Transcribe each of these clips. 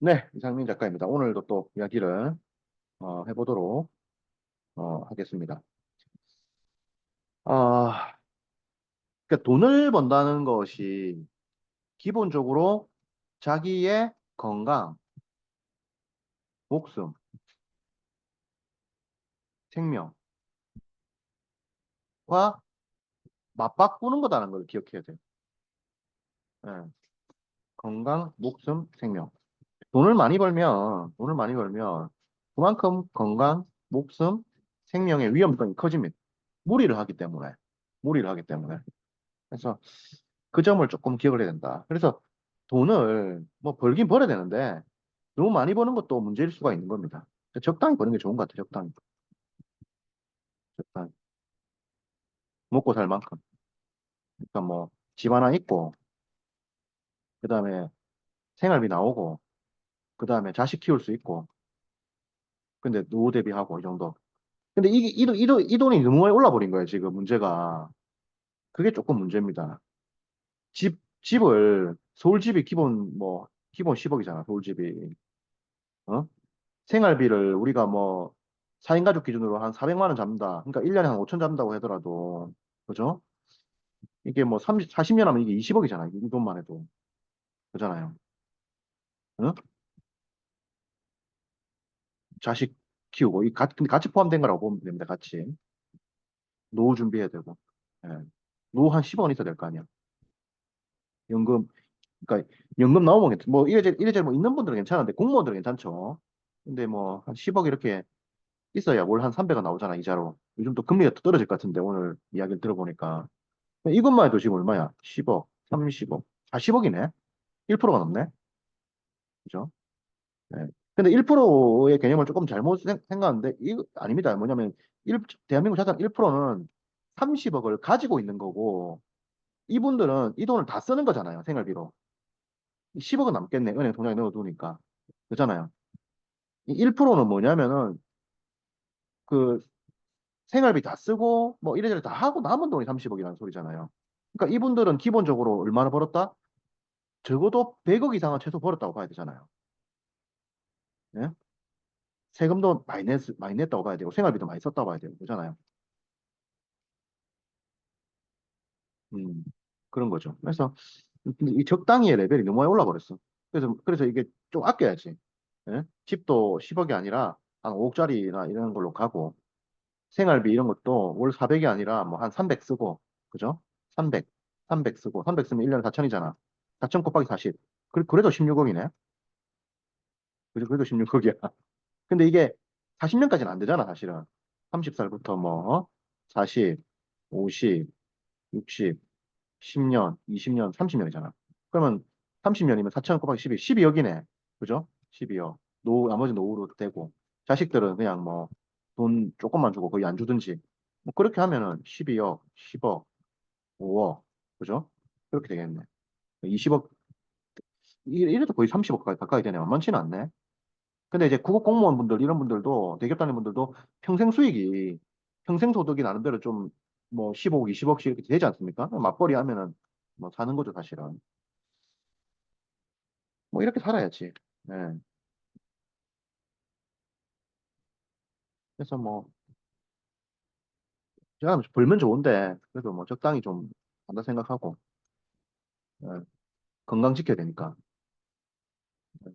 네, 이상민 작가입니다. 오늘도 또 이야기를 해보도록 하겠습니다. 아, 그러니까 돈을 번다는 것이 기본적으로 자기의 건강, 목숨, 생명과 맞바꾸는 거다는 걸 기억해야 돼요. 예, 건강, 목숨, 생명. 돈을 많이 벌면 그만큼 건강, 목숨, 생명의 위험성이 커집니다. 무리를 하기 때문에. 무리를 하기 때문에. 그래서 그 점을 조금 기억을 해야 된다. 그래서 돈을 뭐 벌긴 벌어야 되는데 너무 많이 버는 것도 문제일 수가 있는 겁니다. 적당히 버는 게 좋은 것 같아요. 적당히. 적당히. 먹고 살 만큼. 그러니까 뭐 집 하나 있고 그다음에 생활비 나오고 그다음에 자식 키울 수 있고 근데 노후 대비하고 이 정도. 근데 이 돈이 너무 많이 올라버린 거예요. 지금 문제가. 그게 조금 문제입니다. 집을 서울집이 기본 10억이잖아. 서울집이. 어? 생활비를 우리가 뭐 4인 가족 기준으로 한 400만 원 잡는다. 그러니까 1년에 한 5천 잡는다고 하더라도 그죠? 이게 뭐 40년 하면 이게 20억이잖아요. 이 돈만 해도. 그잖아요. 응? 자식 키우고 근데 같이 포함된 거라고 보면 됩니다. 같이. 노후 준비해야 되고. 예. 노후 한 10억은 있어야 될 거 아니야. 연금 그러니까 연금 나오면 뭐 이래저래 뭐 있는 분들은 괜찮은데 공무원들은 괜찮죠. 근데 뭐 한 10억 이렇게 있어야 월 한 300원 나오잖아, 이자로. 요즘 또 금리가 또 떨어질 것 같은데 오늘 이야기를 들어보니까. 이것만 해도 지금 얼마야? 10억, 30억, 40억이네? 1%가 넘네? 그죠? 네. 근데 1%의 개념을 조금 잘못 생각하는데, 이거 아닙니다. 뭐냐면, 대한민국 자산 1%는 30억을 가지고 있는 거고, 이분들은 이 돈을 다 쓰는 거잖아요, 생활비로. 10억은 남겠네, 은행 통장에 넣어두니까. 그잖아요. 이 1%는 뭐냐면은, 그 생활비 다 쓰고, 뭐 이래저래 다 하고 남은 돈이 30억이라는 소리잖아요. 그러니까 이분들은 기본적으로 얼마나 벌었다? 적어도 100억 이상은 최소 벌었다고 봐야 되잖아요. 예? 세금도 많이 냈다고 봐야 되고, 생활비도 많이 썼다고 봐야 되고, 그러잖아요. 음, 그런 거죠. 그래서, 근데 이 적당히의 레벨이 너무 많이 올라버렸어. 그래서 이게 좀 아껴야지. 예? 집도 10억이 아니라 한 5억짜리나 이런 걸로 가고, 생활비 이런 것도 월 400이 아니라 뭐 한 300 쓰고, 그죠? 300, 300 쓰고, 300 쓰면 1년에 4천이잖아. 4천 곱하기 40. 그래도 16억이네. 그래도 16억이야. 근데 이게 40년까지는 안 되잖아, 사실은. 30살부터 뭐, 40, 50, 60, 10년, 20년, 30년이잖아. 그러면 30년이면 4천 곱하기 12, 12억이네. 그죠? 12억. 나머지 노후로 되고. 자식들은 그냥 뭐, 돈 조금만 주고 거의 안 주든지. 뭐, 그렇게 하면은 12억, 10억, 5억. 그죠? 그렇게 되겠네. 20억, 이래도 거의 30억 가까이 되네. 만만치는 않네. 근데 이제 국어 공무원분들 이런 분들도 대기업 다니는 분들도 평생 수익이 평생 소득이 나름대로 좀 뭐 15억, 20억씩 이렇게 되지 않습니까? 맞벌이 하면은 뭐 사는 거죠, 사실은. 뭐 이렇게 살아야지. 네. 그래서 뭐 제가 벌면 좋은데 그래도 뭐 적당히 좀 한다 생각하고 네. 건강 지켜야 되니까. 네.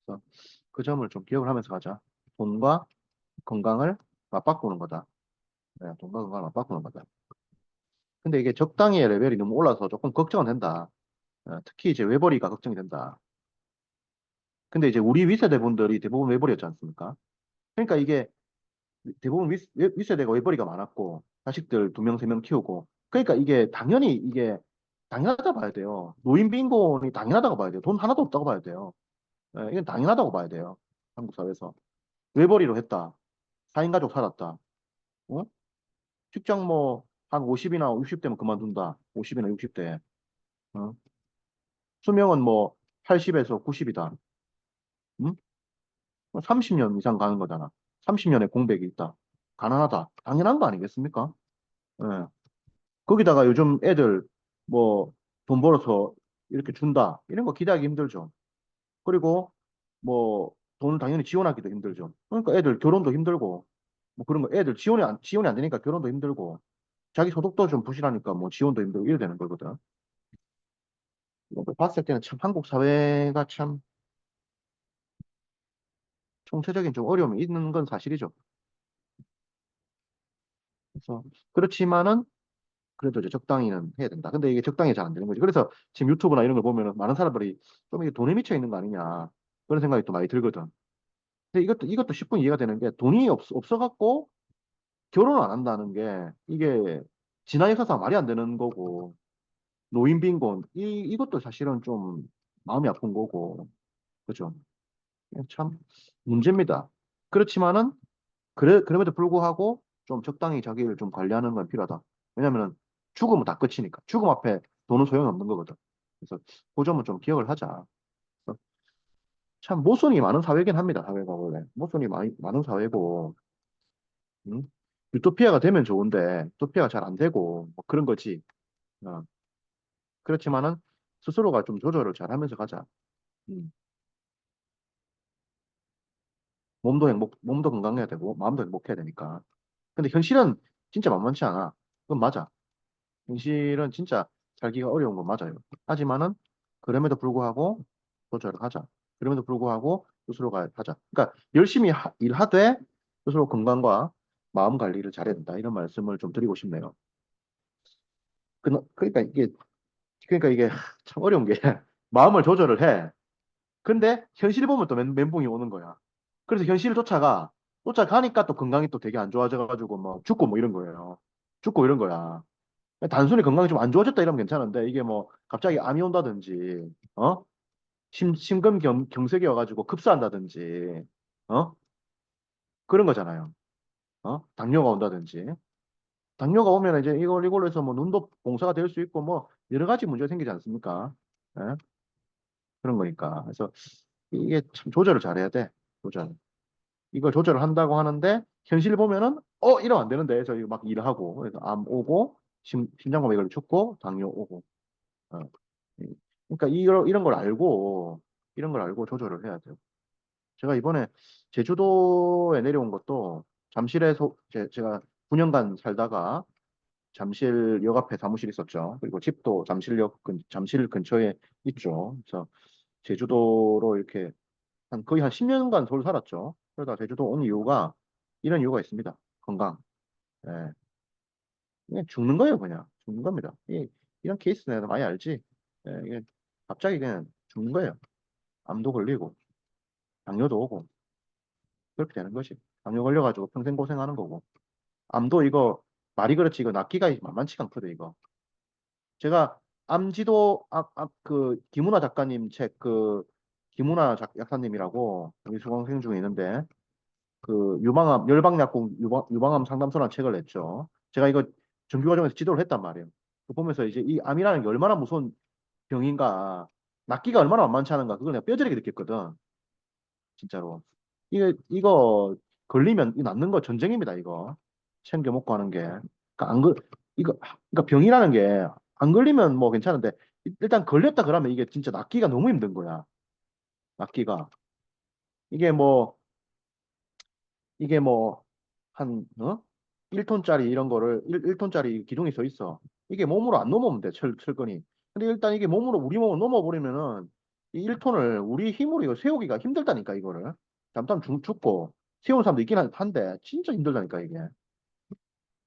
그래서 그 점을 좀 기억을 하면서 가자. 돈과 건강을 맞바꾸는 거다. 네, 돈과 건강을 맞바꾸는 거다. 근데 이게 적당히의 레벨이 너무 올라서 조금 걱정은 된다. 특히 이제 외벌이가 걱정이 된다. 근데 이제 우리 윗세대 분들이 대부분 외벌이었지 않습니까? 그러니까 이게 대부분 윗세대가 외벌이가 많았고, 자식들 두 명, 세 명 키우고, 그러니까 이게 당연히 이게 당연하다 봐야 돼요. 노인 빈곤이 당연하다고 봐야 돼요. 돈 하나도 없다고 봐야 돼요. 이건 당연하다고 봐야 돼요. 한국 사회에서. 외벌이로 했다. 4인 가족 살았다. 어? 직장 뭐, 한 50이나 60대면 그만둔다. 50이나 60대. 어? 수명은 뭐, 80에서 90이다. 30년 이상 가는 거잖아. 30년의 공백이 있다. 가난하다. 당연한 거 아니겠습니까? 예. 거기다가 요즘 애들 뭐 돈 벌어서 이렇게 준다. 이런 거 기대하기 힘들죠. 그리고 뭐 돈을 당연히 지원하기도 힘들죠. 그러니까 애들 결혼도 힘들고 뭐 그런 거 애들 지원이 안 되니까 결혼도 힘들고 자기 소득도 좀 부실하니까 뭐 지원도 힘들고 이래 되는 거거든. 이런 걸 봤을 때는 참 한국 사회가 참 총체적인 좀 어려움이 있는 건 사실이죠. 그래서 그렇지만은 그래도 이제 적당히는 해야 된다. 근데 이게 적당히 잘 안 되는 거지. 그래서 지금 유튜브나 이런 걸 보면은 많은 사람들이 좀 이게 돈에 미쳐 있는 거 아니냐 그런 생각이 또 많이 들거든. 근데 이것도 10분 이해가 되는 게 돈이 없어갖고 결혼을 안 한다는 게 이게 지난 역사상 말이 안 되는 거고 노인 빈곤 이것도 사실은 좀 마음이 아픈 거고 그죠? 참 문제입니다. 그렇지만은 그럼에도 불구하고 좀 적당히 자기를 좀 관리하는 건 필요하다. 왜냐면은 죽으면 다 끝이니까. 죽음 앞에 돈은 소용이 없는 거거든. 그래서 그 점은 좀 기억을 하자. 그래서 참 모순이 많은 사회긴 합니다. 사회가 원래. 모순이 많은 사회고, 음? 유토피아가 되면 좋은데, 유토피아가 잘 안 되고, 뭐 그런 거지. 어. 그렇지만은 스스로가 좀 조절을 잘 하면서 가자. 음. 몸도 건강해야 되고, 마음도 행복해야 되니까. 근데 현실은 진짜 만만치 않아. 그건 맞아. 현실은 진짜 살기가 어려운 건 맞아요. 하지만은 그럼에도 불구하고 도전을 하자. 그럼에도 불구하고 스스로가 하자. 그러니까 열심히 일하되 스스로 건강과 마음 관리를 잘해야 된다. 이런 말씀을 좀 드리고 싶네요. 그러니까 이게 참 어려운 게 마음을 조절을 해. 근데 현실 보면 또 멘붕이 오는 거야. 그래서 현실을 쫓아가니까 또 건강이 또 되게 안 좋아져가지고 뭐 죽고 뭐 이런 거예요. 죽고 이런 거야. 단순히 건강이 좀 안 좋아졌다 이러면 괜찮은데 이게 뭐 갑자기 암이 온다든지 어? 심근경색이 와가지고 급사한다든지 어? 그런 거잖아요. 당뇨가 온다든지 당뇨가 오면 이제 이걸로 해서 뭐 눈도 봉사가 될 수 있고 뭐 여러 가지 문제가 생기지 않습니까? 예? 그런 거니까 그래서 이게 참 조절을 잘해야 돼. 조절. 이걸 조절을 한다고 하는데 현실 보면은 이러면 안 되는데 저희 막 일하고 그래서 암 오고 심장마비 걸려 죽고 당뇨 오고 어. 그러니까 이런 걸 알고 조절을 해야 돼요. 제가 이번에 제주도에 내려온 것도 제가 9년간 살다가 잠실역 앞에 사무실 있었죠. 그리고 집도 잠실 근처에 있죠. 그래서 제주도로 이렇게 거의 한 10년간 서울 살았죠. 그러다 제주도 온 이유가 이런 이유가 있습니다. 건강. 예. 그냥 죽는 거예요, 그냥. 죽는 겁니다. 이런 케이스 내가 많이 알지. 예, 이게 갑자기 그냥 죽는 거예요. 암도 걸리고, 당뇨도 오고, 그렇게 되는 것이. 당뇨 걸려가지고 평생 고생하는 거고. 암도 이거, 말이 그렇지, 이거 낫기가 만만치가 않거든, 이거. 제가 김은아 작가님 약사님이라고, 우리 수강생 중에 있는데, 유방암 상담소라는 책을 냈죠. 제가 이거 정규과정에서 지도를 했단 말이에요. 그거 보면서 이제 이 암이라는 게 얼마나 무서운 병인가, 낫기가 얼마나 만만치 않은가, 그걸 내가 뼈저리게 느꼈거든. 진짜로. 이거 걸리면 이 낫는 거 전쟁입니다, 이거. 챙겨 먹고 하는 게. 그러니까 그러니까 병이라는 게 안 걸리면 뭐 괜찮은데, 일단 걸렸다 그러면 이게 진짜 낫기가 너무 힘든 거야. 낫기가. 이게 뭐, 이게 뭐, 한, 1톤짜리 이런 거를, 1톤짜리 기둥이 서 있어. 이게 몸으로 안 넘어오면 돼, 철근이. 근데 일단 이게 우리 몸으로 넘어버리면은, 이 1톤을 우리 힘으로 이거 세우기가 힘들다니까, 이거를. 잠깐 죽고, 세우는 사람도 있긴 한데, 진짜 힘들다니까, 이게.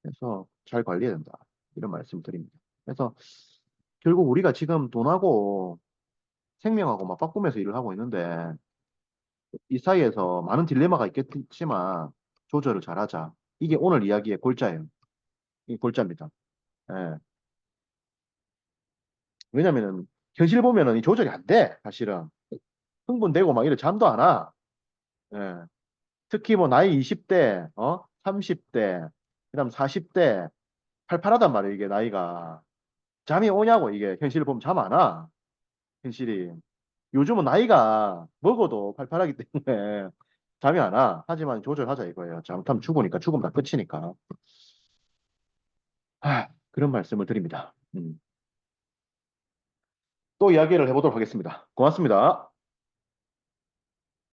그래서 잘 관리해야 된다. 이런 말씀 드립니다. 그래서 결국 우리가 지금 돈하고 생명하고 막 바꾸면서 일을 하고 있는데, 이 사이에서 많은 딜레마가 있겠지만, 조절을 잘하자. 이게 오늘 이야기의 골자예요. 이 골자입니다. 예. 왜냐면은 현실 보면은 이 조절이 안 돼. 사실은 흥분되고 막 이래 잠도 안 와. 예. 특히 뭐 나이 20대, 30대, 그다음 40대 팔팔하단 말이에요. 이게 나이가 잠이 오냐고 이게 현실을 보면 잠 안 와. 현실이 요즘은 나이가 먹어도 팔팔하기 때문에 잠이 안 와. 하지만 조절하자 이거예요. 잘못하면 죽으니까 죽으면 다 끝이니까. 그런 말씀을 드립니다. 또 이야기를 해보도록 하겠습니다. 고맙습니다.